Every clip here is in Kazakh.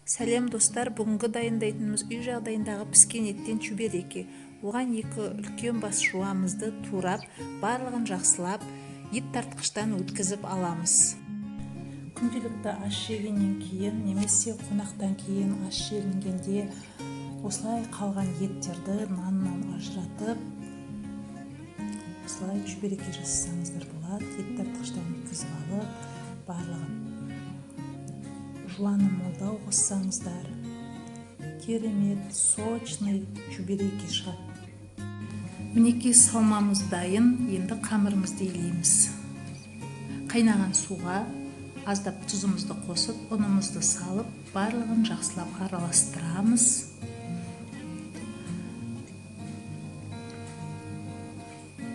Сәлем достар, бүгінгі дайындайтынымыз үй жағдайындағы піскен еттен чүбереке. Оған 2 үлкен бас жуамызды турап, барлығын жақсылап, ет тартқыштан өткізіп аламыз. Күнделікті аш жегеннен кейін немесе қонақтан кейін аш желінгенде осылай қалған еттерді наннан ажыратып, осылай чүбереке жасасаңыздар болады. Ет тартқыштан өткізіп алып, барлығын жуаны молдау қоссаңыздар, керемет, сочный чүбереке шығады. Мінекей салмамыз дайын, енді қамырымызды илейміз. Қайнаған суға аздап тұзымызды қосып, ұнымызды салып, барлығын жақсылап араластырамыз.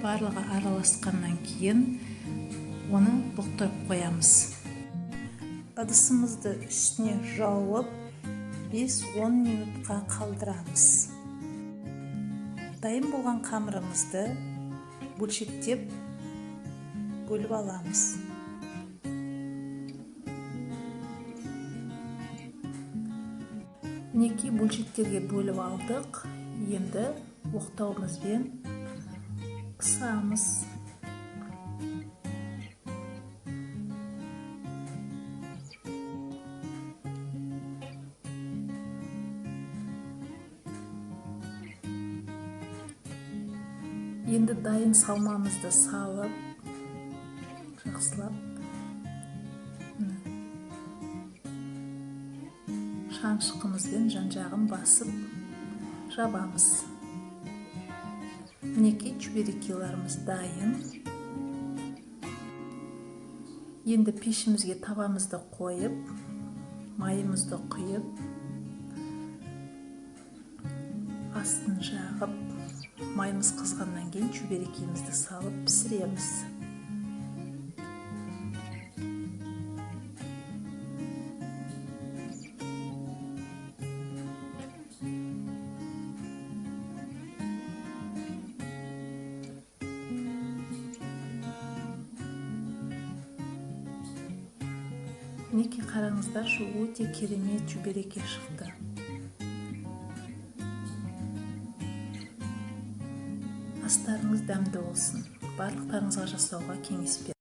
Барлығы араласқаннан кейін оны бұқтырып қоямыз. Ыдысымызды үстіне жауып 5-10 минутқа қалдырамыз. Дайын болған қамырымызды бөлшектеп бөліп аламыз. Мінекей бөлшектерге бөліп алдық. Енді оқтауымызбен қысамыз. Енді дайын салмамызды салып, жақсылап шаншқымызбен жан-жағын басып жабамыз. Мінекей чүберекелеріміз дайын. Енді пешімізге табамызды қойып, майымызды құйып, астын жағып, майымыз қызғаннан кейін чүберекемізді салып пісіреміз. Мінекей қараңыздар, өте керемет чүбереке шықты. Астарыңыз дәмді болсын. Барлықтарыңызға жасауға кеңес беремін.